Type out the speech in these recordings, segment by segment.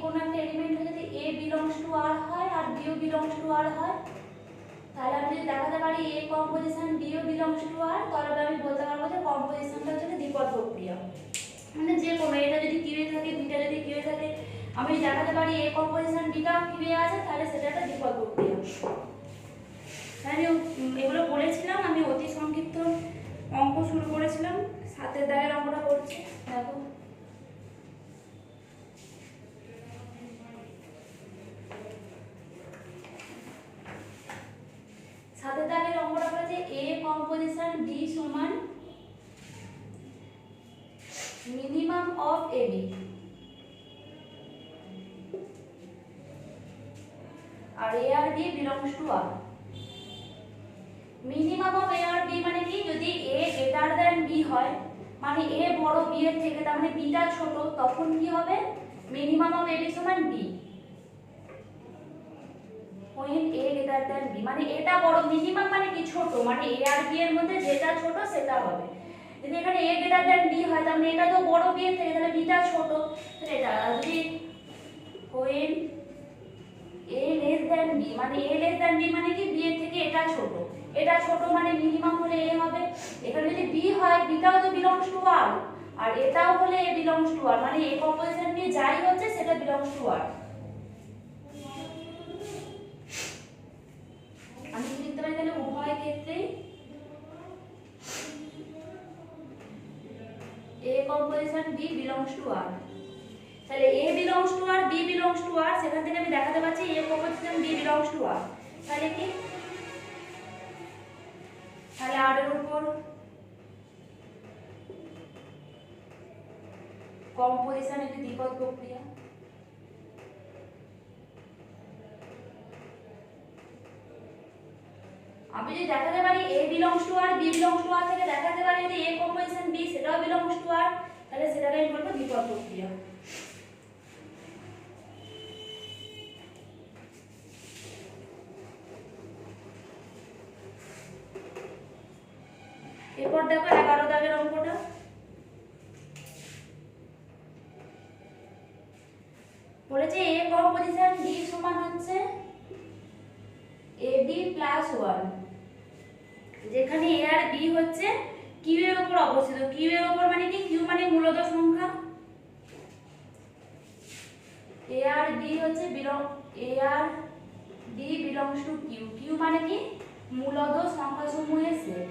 কোনো একটা এলিমেন্ট যদি a belongs to r হয় আর b ও belongs to r হয়, তাহলে আমি যদি দেখাতে পারি a কম্পোজিশন b ও belongs to r, তাহলে আমি বলতে পারবো যে কম্পোজিশনটা হচ্ছে দ্বিপদ প্রক্রিয়া। মানে যে কোনো এটা যদি q এ থাকে বিটা যদি q এ থাকে, আমি দেখাতে পারি a কম্পোজিশন বিটাও q এ আছে, তাহলে সেটা একটা দ্বিপদ প্রক্রিয়া। আমি এগুলো বলেছিলাম, আমি অতি সংক্ষিপ্ত অঙ্ক শুরু করেছিলাম, সাতের দাগের অঙ্কটা করছি দেখো। সাতের দাগের অঙ্কটা বলেছে a কম্পোজিশন b সমান মিনিমাম অফ ab, আর a আর b belongs to r। Minimum of a আর b মানে কি, যদি a গ্রেটার দ্যান b হয়, মানে a বড় b এর থেকে, তার মানে b টা ছোট, তখন কি হবে মিনিমাম অফ ab সমান b। when a greater than b মানে এটা বড়, মিনিমাম মানে কি ছোট, মানে a আর b এর মধ্যে যেটা ছোট সেটা হবে। যদি এখানে a গ্রেটার দ্যান b হয়, তার মানে এটা তো বড় b এর থেকে, তাহলে b টা ছোট, তাহলে এটা। যদি when a less than b মানে a less than b মানে কি b এর থেকে এটা ছোট, এটা ছোট মানে মিনিমাম হলে a হবে। এখানে যদি b হয়, b টাও তো belongs to r, আর এটাও হলে a belongs to r, মানে a কম্পোজিশন নিয়ে যাই হচ্ছে সেটা belongs to r। আমি কি লিখতে পারি তাহলে উভয় ক্ষেত্রেই a composition b belongs to r, তাহলে a belongs to r b belongs to r, সেখান থেকে আমি দেখাতে পাচ্ছি a composition b belongs to r। তাহলে কি, তাহলে r এর উপর কম্পোজিশন একটি দ্বিপদ প্রক্রিয়া। আমি যদি দেখাতে পারি a belongs to r b belongs to r থেকে দেখাতে পারি যদি a কম্পোজিশন b সেটাও belongs to r, তাহলে সেটাকে আমি বলবো দ্বিপদ প্রক্রিয়া। এরপর দেখো 11 দাগের অঙ্কটা। বলেছে a কম্পোজিশন b সমান হচ্ছে ab প্লাস 1, যেখানে a আর b হচ্ছে q এর উপর অবস্থিত। q এর উপর মানে কি, q মানে মূলদ সংখ্যা, a আর b হচ্ছে a আর b belongs to q, q মানে কি মূলদ সংখ্যা সমূহের সেট।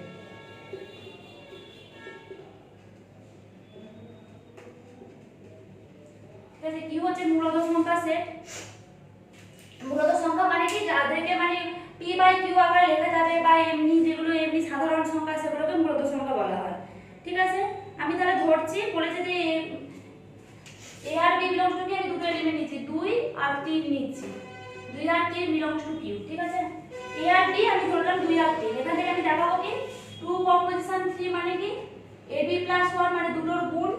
ঠিক আছে, q হচ্ছে মূলদ সংখ্যা সেট। মূলদ সংখ্যা মানে কি, যাদেরকে মানে p বাই q আকারে লেখা যাবে, বা এমনি যেগুলো এমনি সাধারণ সংখ্যা সেগুলোকে মূলদ সংখ্যা বলা হয়। ঠিক আছে, আমি তাহলে ধরছি, বলেছে যে a আর b belongs to q, আমি দুটো এলিমেন্ট নিচ্ছি 2 আর 3 নিচ্ছি, 2 আর 3 belongs to q। ঠিক আছে, a আর b আমি ধরলাম 2 আর 3, এখান থেকে আমি দেখাবো কি 2 কম্পোজিশন 3 মানে কি ab প্লাস 1 মানে দুটোর গুণ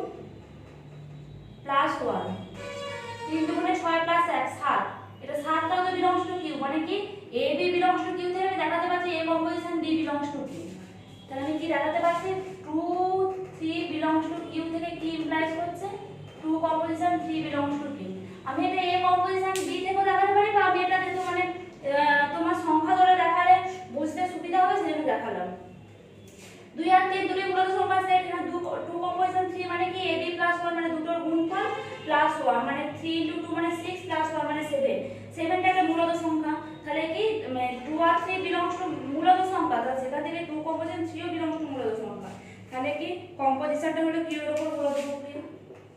প্লাস 1, 3 দুগুণে 6 প্লাস 1 7, এটা 7টাও তো belongs to q, মানে কি ab belongs to q থেকে আমি দেখাতে পাচ্ছি a composition b belongs to q। তাহলে আমি কি দেখাতে পাচ্ছি 2 3 belongs to q থেকে কি ইমপ্লাইজ করছে 2 কম্পোজিশন 3 belongs to q। আমি এটা a কম্পোজিশন b থেকেও দেখাতে পারি, বা আমি এটা যেহেতু মানে তোমার সংখ্যা ধরে দেখালে বুঝতে সুবিধা হবে সেজন্য দেখালাম। 2 আর 3 দুটোই মূলদ সংখ্যা সেট, এখানে 2 কম্পোজিশন 3 মানে কি ab প্লাস 1 মানে দুটোর গুণফল প্লাস 1 মানে 3 * 2 মানে 6 প্লাস 1 মানে 7, 7টা একটা মূলদ সংখ্যা, তাহলে কি 2 আর 3 belongs to মূলদ সংখ্যা, তাহলে সেখান থেকে 2 কম্পোজিশন 3 ও belongs to মূলদ সংখ্যা, তাহলে কি কম্পোজিশনটা হলো q এর উপর মূলদ প্রক্রিয়া।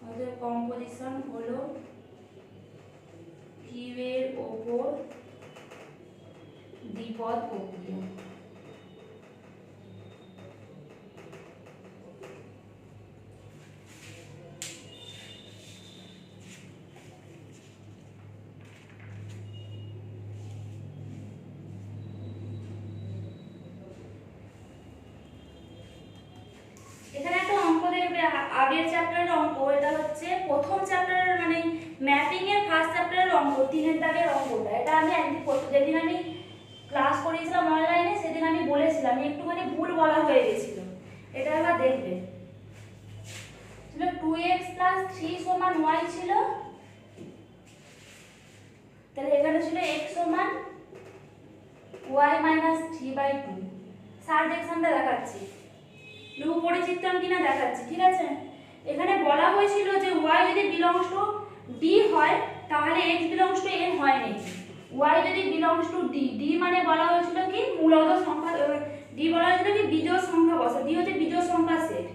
আমাদের কম্পোজিশন হলো q এর উপর দ্বিপদ প্রক্রিয়া। এখানে একটা অঙ্ক দেখবে, আগের চ্যাপ্টারের অঙ্ক, এটা হচ্ছে প্রথম চ্যাপ্টারের মানে ম্যাপিং এর ফার্স্ট চ্যাপ্টারের অঙ্ক, 3 দাগের অঙ্কটা। এটা আমি একদিন যেদিন আমি ক্লাস করিয়েছিলাম অনলাইনে সেদিন আমি বলেছিলাম, একটুখানি ভুল বলা হয়ে গেছিল, এটা এবার দেখবে। ছিল 2x + 3 = y ছিল, 3/2 সারজেকশনটা দেখাচ্ছি, উপরিচিত্রণ কিনা দেখাচ্ছি, ঠিক আছে। এখানে বলা হয়েছিল যে y যদি বিলংস টু d হয় তাহলে x বিলংস টু n হয় নাকি। y যদি বিলংস টু d, d মানে বলা হয়েছিল কি মূলদ সংখ্যা, d বলা হয়েছিল কি বিজোড় সংখ্যা বসে, d হচ্ছে বিজোড় সংখ্যা সেট,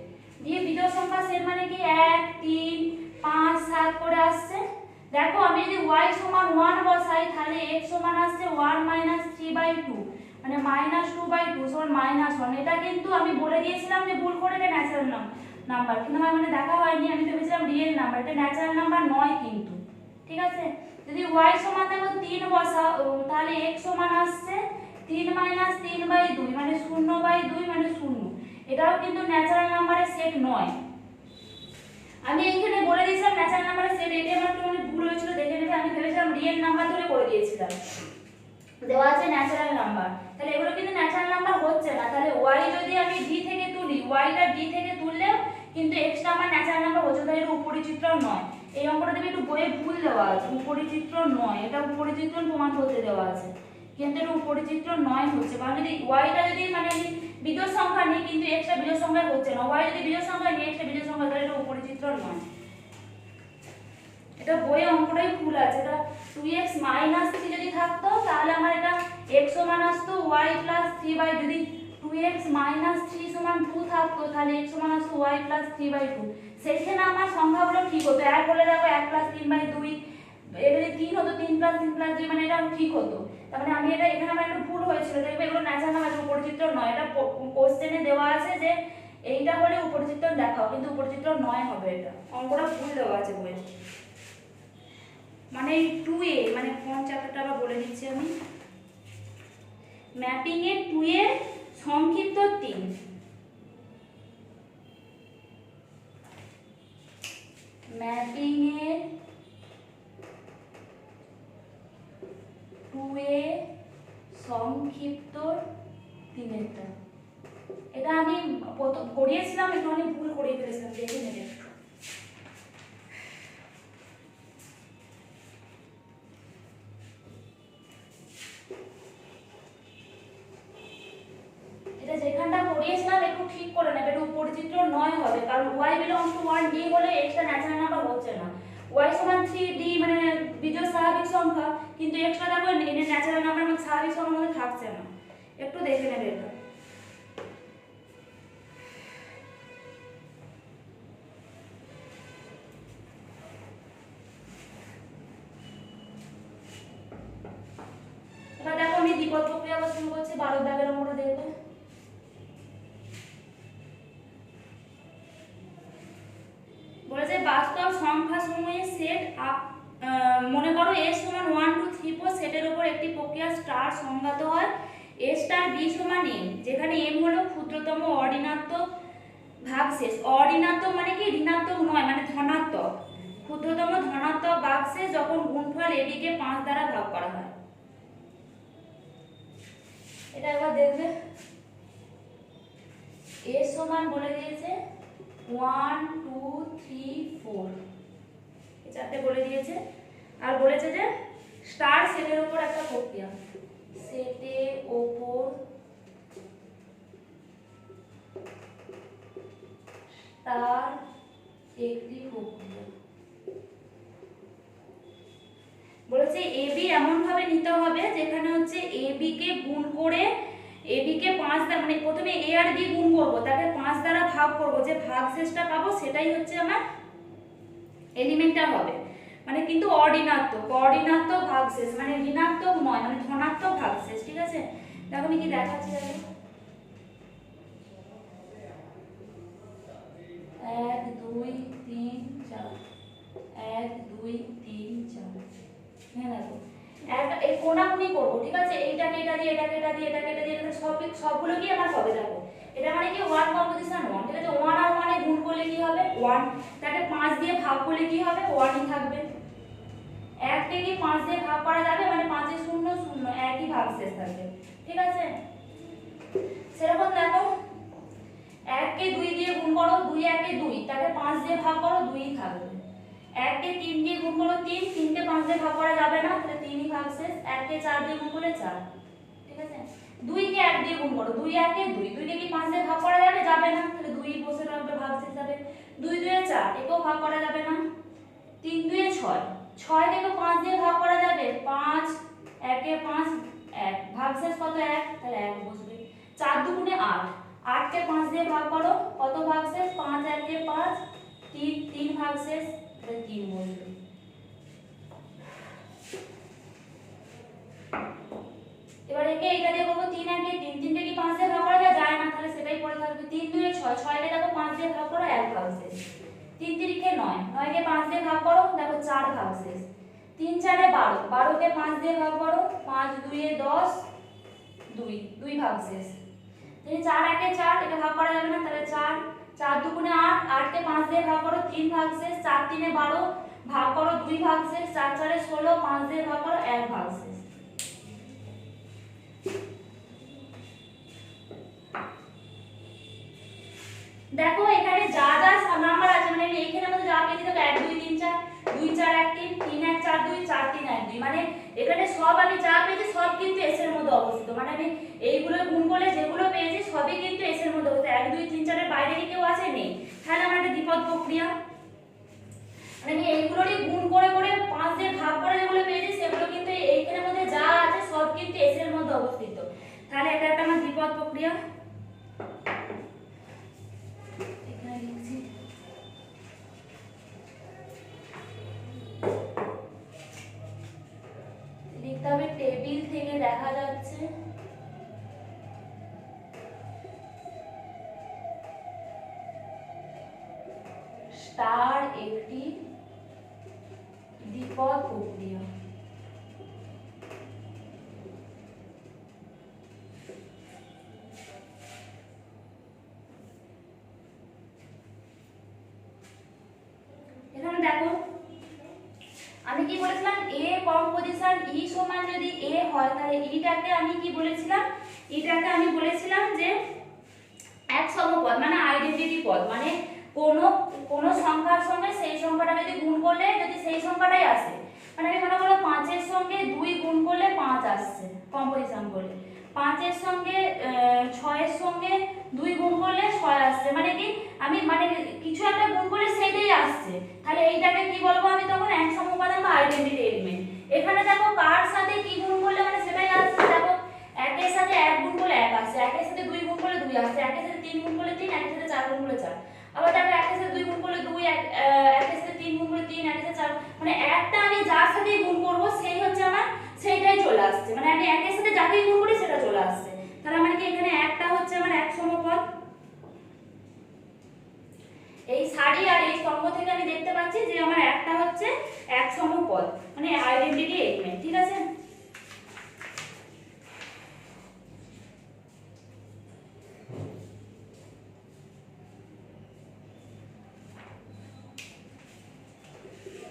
d বিজোড় সংখ্যা সেট মানে কি 1 3 5 7 করে আসছে। দেখো আমি যদি y সমান 1 বসাই তাহলে x সমান আসছে 1 3/2 মানে -2/2 সমান -1। এটা কিন্তু আমি বলে দিয়েছিলাম যে ভুল করে এটা ন্যাচারাল নাম্বার, কিন্তু আমার মানে দেখা হয়নি, আমি ভেবেছিলাম রিয়েল নাম্বার, এটা ন্যাচারাল নাম্বার নয় কিন্তু, ঠিক আছে। যদি y সমান দেখো 3 বসাও তাহলে x সমান আসছে 3 3/2 মানে 0/2 মানে 0। এটাও কিন্তু ন্যাচারাল নাম্বারের সেট নয়। আমি এখানে বলে দিয়েছিলাম ন্যাচারাল নাম্বারের সেট, এটা আমার একটু মানে ভুল হয়েছিল, দেখে নেবে। আমি ভেবেছিলাম রিয়েল নাম্বার ধরে করে দিয়েছিলাম, দেওয়া আছে ন্যাচারাল নাম্বার, তাহলে এগুলো কিন্তু ন্যাচারাল নাম্বার হচ্ছে না। তাহলে y যদি আমি d থেকে তুলি, y টা d থেকে তুললেও কিন্তু x টা আমার ন্যাচারাল নাম্বার হচ্ছে, তাহলে এটা উপরিচিত্রণ নয়। এই অঙ্কটা দেখবে একটু বইয়ে ভুল দেওয়া আছে, উপরিচিত্রণ নয়, এটা উপরিচিত্রণ প্রমাণ করতে দেওয়া আছে, কিন্তু এটা উপরিচিত্রণ নয় হচ্ছে। কারণ যদি y টা যদি মানে বিজোড় সংখ্যা নেই কিন্তু x টা বিজোড় সংখ্যা হচ্ছে না, y যদি বিজোড় সংখ্যা নেই x টা বিজোড় সংখ্যা, তাহলে এটা উপরিচিত্রণ নয়। এটা বইয়ে অঙ্কটাই ভুল আছে, এটা 2x - 3 যদি থাকতো তাহলে আমার এটা x সমান আসতো y + 3/, যদি 2x - 3 সমান 2 থাকতো তাহলে x সমান আসতো y + 3/2। সেইখানে আমার সংখ্যাগুলো ঠিক হতো, এক হলে দেখো 1 + 3/2, এটা যদি 3 হতো 3 + 3 + 2 মানে এটা ঠিক হতো। তার মানে আমি এটা এখানে আমার একটু ভুল হয়েছিল, দেখবে এগুলো ন্যাচারাল নাম্বার, উপরিচিত্রণ নয়। এটা কোশ্চেনে দেওয়া আছে যে এইটা হলে উপরিচিত্রণ দেখাও, কিন্তু উপরিচিত্রণ নয় হবে, এটা অঙ্কটা ভুল দেওয়া আছে বইয়ে। মানে 2a মানে কোন চ্যাপ্টারটা আবার বলে দিচ্ছি আমি, ম্যাপিং এর 2 এর সংক্ষিপ্ত 3, ম্যাপিং এর 2 এ সংক্ষিপ্ত 3 এটা আমি করিয়েছিলাম, একটু আমি ভুল করে ফেলেছিলাম, দেখে নেবে। যেখানটা করিয়েছিলাম একটু ঠিক করে নেবে, এটা উপরিচিত্রণ নয় হবে, কারণ y বিলংস টু 1 d হলে x টা ন্যাচারাল নাম্বার হচ্ছে না। y সমান 3d মানে বিজোড় স্বাভাবিক সংখ্যা, কিন্তু x টা দেখো ন্যাচারাল নাম্বার মানে স্বাভাবিক সংখ্যার মধ্যে থাকছে না, একটু দেখে নেবে এটা। এবার দেখো আমি দ্বিপদ প্রক্রিয়া শুরু করছি, 12 দাগের অঙ্কটা দেখবে। বলেছে বাস্তব সংখ্যা সমূহের সেট, মনে করো a সমান 1 2 3 4 সেটের উপর একটি প্রক্রিয়া স্টার সংজ্ঞাত হয় a স্টার b সমান m, যেখানে m হলো ক্ষুদ্রতম অঋণাত্মক ভাগশেষ। অঋণাত্মক মানে কি ঋণাত্মক নয়, মানে ধনাত্মক, ক্ষুদ্রতম ধনাত্মক ভাগশেষ যখন গুণফল ab কে 5 দ্বারা ভাগ করা হয়। এটা একবার দেখবে, a সমান বলে দিয়েছে 1 2 3 4, এই চারটে বলে দিয়েছে, আর বলেছে যে স্টার সেটের উপর একটা প্রক্রিয়া, সেটের উপর স্টার একটি প্রক্রিয়া। বলেছে ab এমন ভাবে নিতে হবে যেখানে হচ্ছে ab কে গুণ করে, ab কে 5 দ্বারা মানে প্রথমে a আর b গুণ করব, তাকে 5 দ্বারা ভাগ করব, যে ভাগশেষটা পাবো সেটাই হচ্ছে আমার এলিমেন্টার হবে, মানে কিন্তু অঋণাত্মক ভাগশেষ, মানে ঋণাত্মক নয়, মানে ধনাত্মক ভাগশেষ, ঠিক আছে। দেখো আমি কি দেখাচ্ছি, দেখো 1 2 3 4 1 2 3 4, হ্যাঁ দেখো একটা এই কোণাকুণি করব, ঠিক আছে। এইটাকে এটা দিয়ে, এটাকে এটা দিয়ে, এটাকে এটা দিয়ে, এটা সবগুলো কি আমার হবে, দেখো এটা মানে কি 1 কম্পোজিশন 1, ঠিক আছে। 1 আর 1 এ গুণ করলে কি হবে 1, তাকে 5 দিয়ে ভাগ করলে কি হবে 1ই থাকবে। 1 কে কি 5 দিয়ে ভাগ করা যাবে, মানে 5 এ 0 0 একই ভাগশেষ থাকবে, ঠিক আছে। সেরকম দেখো 1 কে 2 দিয়ে গুণ করো, 2 1 এ 2, তাকে 5 দিয়ে ভাগ করো 2ই থাকবে। 1 কে 3 দিয়ে গুণ করো 3, 3 কে 5 দিয়ে ভাগ করা যাবে না, তাহলে 3ই ভাগশেষ। 1 কে 4 দিয়ে গুণ করলে 4, ঠিক আছে। 2 কে 1 দিয়ে গুণ করো, 2 1 এ 2, 2 কে কি 5 দিয়ে ভাগ করা যাবে? যাবে না, তাহলে 2 বসে থাকবে ভাগশেষ হিসাবে। 2 2 এ 4, একেও ভাগ করা যাবে না। 3 2 এ 6, 6 কে তো 5 দিয়ে ভাগ করা যাবে? 5 1 এ 5 1, ভাগশেষ কত? 1, তাহলে 1 বসবে। 4 2 8, 8 কে 5 দিয়ে ভাগ করো, কত ভাগশেষ? 5 1 এ 5, 3 3 ভাগশেষ, তাহলে 3 বসবে। এবার একে এইটা দিয়ে করব, 3 1 এ 3, 3 কে কি 5 দিয়ে ভাগ করা যায় না, তাহলে সেটাই পড়ে থাকবে। 3 2 এ 6, 6 কে দেখো 5 দিয়ে ভাগ করো, 1 ভাগশেষ। 3 3 কে 9, 9 কে 5 দিয়ে ভাগ করো, দেখো 4 ভাগশেষ। 3 4 এ 12, 12 কে 5 দিয়ে ভাগ করো, 5 2 এ 10, 2 2 ভাগশেষ। তাহলে 4 1 এ 4, এটা ভাগ করা যাবে না, তাহলে 4 4 2 8, 8 কে 5 দিয়ে ভাগ করো, 3 ভাগশেষ। 4 3 এ 12, ভাগ করো 2 ভাগশেষ। 4 4 এ 16, 5 দিয়ে ভাগ করো, 1 ভাগশেষ। দেখো এখানে যা যা নাম্বার আছে, মানে এইখানে আমাদের যা পেয়েছি, দেখো 1 2 3 4, 2 4 1 3, 3 1 4 2, 4 3 1 2, মানে এখানে সব আমি যা পেয়েছি সব কিন্তু এস এর মধ্যে অবস্থিত। মানে আমি এইগুলো গুণ করলে যেগুলো পেয়েছি সবই কিন্তু এস এর মধ্যে অবস্থিত। 1 2 3 4 এর বাইরে কি কেউ আছে? নেই। তাহলে আমার একটা দ্বিপদ প্রক্রিয়া, মানে আমি এইগুলোরই গুণ করে করে 5 দিয়ে ভাগ করে যেগুলো পেয়েছি সেগুলো কিন্তু এইখানের মধ্যে যা আছে সব কিন্তু এস এর মধ্যে অবস্থিত। তাহলে এটা একটা আমার দ্বিপদ প্রক্রিয়া। লিখতে হবে টেবিল থেকে দেখা যাচ্ছে স্টার একটি দ্বিপদ প্রক্রিয়া। এখানে দেখো আমি কি বলেছিলাম, এ কম্পোজিশন ই সমান যদি এ হয়, তাহলে ইটাকে আমি কি বলেছিলাম? ইটাকে আমি বলেছিলাম যে এক সমপদ, মানে আইডেন্টিটি পদ, মানে কোন সংখ্যার সঙ্গে সেই সংখ্যাটা যদি গুণ করলে যদি সেই সংখ্যাটাই আসে, মানে আমি মনে করো 5 এর সঙ্গে 2 গুণ করলে 5 আসছে কম্পোজিশন করলে, 5 এর সঙ্গে 6 এর সঙ্গে 2 গুণ করলে 6 আসছে, মানে কি আমি মানে কিছু একটা গুণ করলে সেটাই আসছে, তাহলে এইটাকে কি বলবো আমি তখন এক সমউপাদান বা আইডেন্টিটি এলিমেন্ট। এখানে দেখো কার সাথে কি গুণ করলে মানে সেটাই আসছে, দেখো 1 এর সাথে 1 গুণ করলে 1 আসছে, 1 এর সাথে 2 গুণ করলে 2 আসছে, 1 এর সাথে 3 গুণ করলে 3, 1 এর সাথে 4 গুণ করলে 4, আবার দেখো 1 এর সাথে 2 গুণ করলে 2, 1 এর সাথে 3 গুণ করলে 3, 1 এর সাথে 4, মানে একটা আমি যার সাথে গুণ করব সেই হচ্ছে আমার সেইটাই চলে আসছে, মানে আমি 1 এর সাথে যাকেই গুণ করি সেটা চলে আসছে। তাহলে মানে কি এখানে একটা হচ্ছে আমার এক সমপদ। এই সারি আর এই স্তম্ভ থেকে আমি দেখতে পাচ্ছি যে আমার একটা হচ্ছে এক সমপদ, মানে আইডেন্টিটি এলিমেন্ট, ঠিক আছে।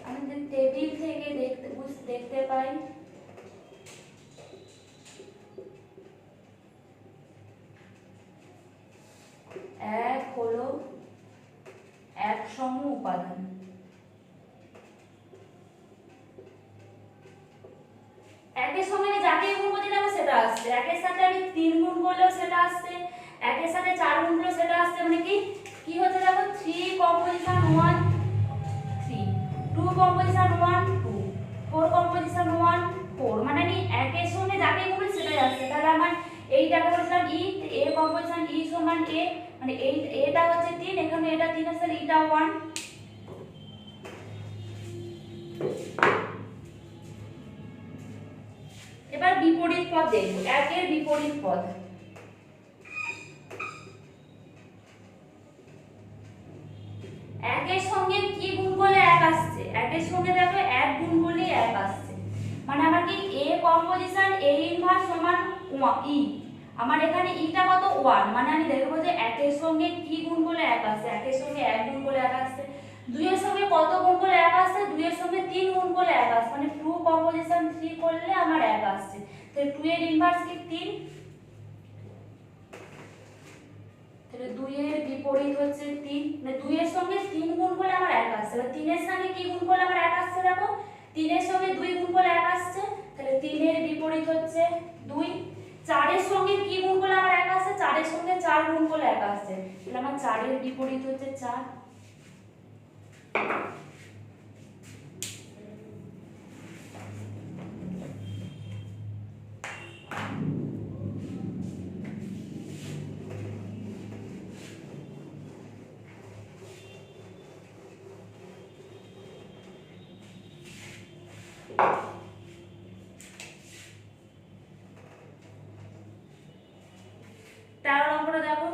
আমি টেবিল থেকে দেখতে পাই এক হলো এক সম উপাদান, একের সঙ্গে আমি যাকে গুণ করতে যাবো সেটা আসছে, একের সাথে আমি 3 গুণ করলেও সেটা আসছে, একের সাথে 4 গুণ করলেও সেটা আসছে, মানে কি হচ্ছে দেখো 3 কম্পোজিশন 1 3, 2 কম্পোজিশন 1 2, 4 কম্পোজিশন 1 4, মানে আমি একের সঙ্গে যাকে গুণ করি সেটাই আসছে। তাহলে আমার এইটাকে বলছিলাম ই, এ কম্পোজিশন ই সমান এ, মানে এটা হচ্ছে 3, এখানে এটা 3 আছে, এটা 1। এবার বিপরীত পদ দেখব, একের বিপরীত পদ, একের সঙ্গে কি গুণ করলে 1 আসছে, একের সঙ্গে দেখো 1 গুণ করলে 1 আসছে, মানে আমার কি এ কম্পোজিশন এ ইনভার্স সমান ই, আমার এখানে ইটা কত 1, মানে আমি দেখব যে একের সঙ্গে কি গুণ করলে 1 আসছে, একের সঙ্গে 1 গুণ করলে 1 আসছে, 2 এর সঙ্গে কত গুণ করলে 1 আসছে, 2 এর সঙ্গে 3 গুণ করলে 1 আসছে, মানে 2 কম্পোজিশন 3 করলে আমার 1 আসছে, তো 2 এর ইনভার্স কি 3, তাহলে 2 এর বিপরীত হচ্ছে 3, মানে 2 এর সঙ্গে 3 গুণ করলে আমার 1 আসছে, আর 3 এর সঙ্গে কি গুণ করলে আমার 1 আসছে, দেখো 3 এর সঙ্গে 2 গুণ করলে 1 আসছে, তাহলে 3 এর বিপরীত হচ্ছে 2, 4 4 এর সঙ্গে কি গুণ করলে আমার 1 আসছে? 4 এর সঙ্গে 4 গুণ করলে 1 আসছে। তাহলে আমার 4 এর বিপরীত হচ্ছে 4। দেখো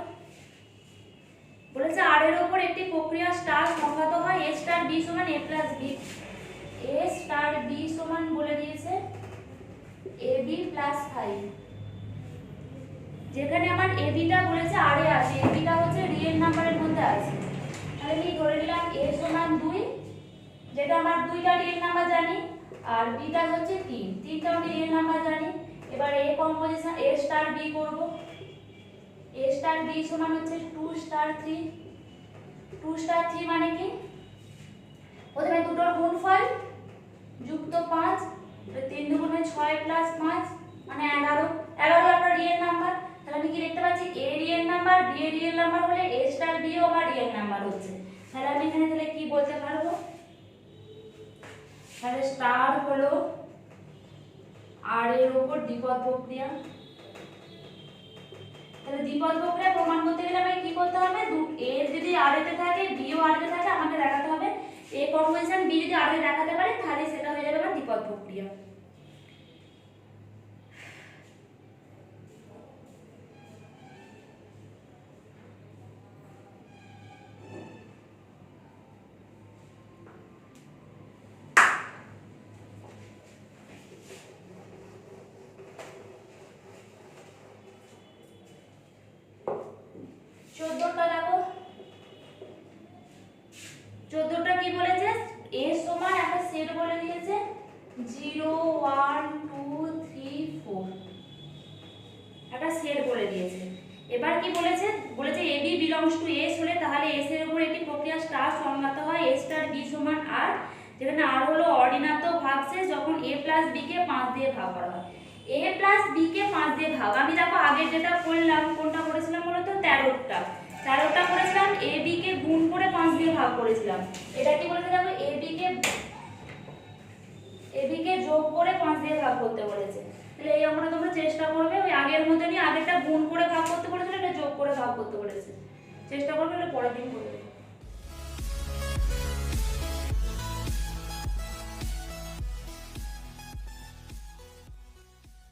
বলেছে আর এর উপর একটি প্রক্রিয়া স্টার সংঘাত হয় a স্টার b সমান a plus b। a star b সমান বলে দিয়েছে ab প্লাস 5। যেখানে আমার ab টা বলেছে আর এ আছে, ab টা হচ্ছে রিয়েল নাম্বারের মধ্যে আছে, তাহলে আমি ধরে নিলাম a সমান 2, যেটা আমার দুইটা রিয়েল নাম্বার জানি, আর b টা হচ্ছে 3, তিনটা আমি রিয়েল নাম্বার জানি। এবার a composition a star b করব। a স্টার b সমান হচ্ছে 2 স্টার 3। 2 স্টার 3 মানে কি? প্রথমে দুটোর গুণফল যুক্ত 5, 3 দুগুণে 6 প্লাস 5 মানে 11। 11 একটা রিয়েল নাম্বার, তাহলে আমি কি দেখতে পাচ্ছি a রিয়েল নাম্বার, b এর রিয়েল নাম্বার হলে a স্টার b ও আমার রিয়েল নাম্বার হচ্ছে। তাহলে আমি এখানে তাহলে কি বলতে পারবো? তাহলে স্টার হলো আর এর উপর দ্বিপদ প্রক্রিয়া। তাহলে দ্বিপদ প্রক্রিয়া প্রমাণ করতে গেলে আমাকে কি করতে হবে? a যদি r এতে থাকে, b ও r এতে থাকে, আমাকে দেখাতে হবে a কম্পোজিশন b যদি r এ দেখাতে পারে তাহলে সেটা হয়ে যাবে আমার দ্বিপদ প্রক্রিয়া। দেখো 14টা কি বলেছে? a সমান একটা সেট বলে দিয়েছে 0 1 2 3 4, একটা সেট বলে দিয়েছে। এবার কি বলেছে? বলেছে ab belongs to s হলে তাহলে s এর উপর একটি প্রক্রিয়া স্টার সংঘাত হয় a স্টার b সমান r, যেখানে r হলো অর্ডিনাত ভাগশেষ যখন a প্লাস b কে 5 দিয়ে ভাগ করা হয়। a প্লাস b কে 5 দিয়ে ভাগ, আমি দেখো আগে যেটা করলাম কোনটা করেছিলাম বলো তো? 13টা করেছিলাম, a b কে গুণ করে 5 দিয়ে ভাগ করেছিলাম। এটা কি বলেছে দেখো a b কে যোগ করে 5 দিয়ে ভাগ করতে বলেছে। তাহলে এই অঙ্কটা তোমরা চেষ্টা করবে ওই আগের মতনই, আগেরটা গুণ করে ভাগ করতে বলেছিল, এটা যোগ করে ভাগ করতে বলেছে। চেষ্টা করবে, এটা পরের দিন করবে।